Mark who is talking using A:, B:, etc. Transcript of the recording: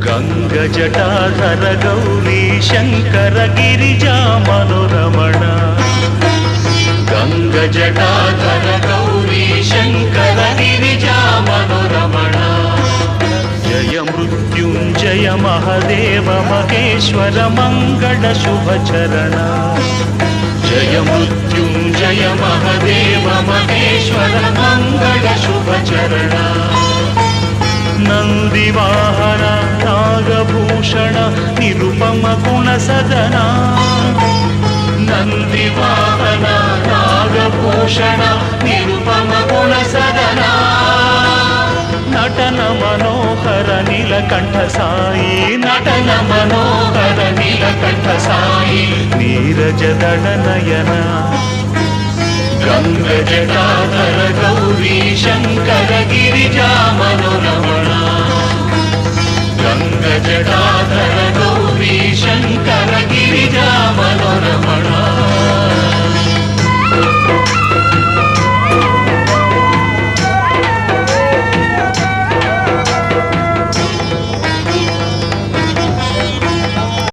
A: गङ्गजटाधर Gauri Shankar Girija मनोरमण गङ्गजटाधर Gauri Shankar Girija मनोरमण Jai Mrityunjay Mahadeva Maheshwar Mangal शुभचरण Jai Mrityunjay Mahadeva Maheshwar Mangal शुभचरण नन्दिवाहन Nagabhushan Nirupam गुणसदना नन्दिवाहन Nagabhushan Nirupam गुणसदना नटन Manohar Neelkanth Sai नटन Manohar Neelkanth Sai नीरजदल Nayan गङ्गजटाधर Gauri Shankar Girija मनोरमण गङ्गजटाधर Gauri Shankar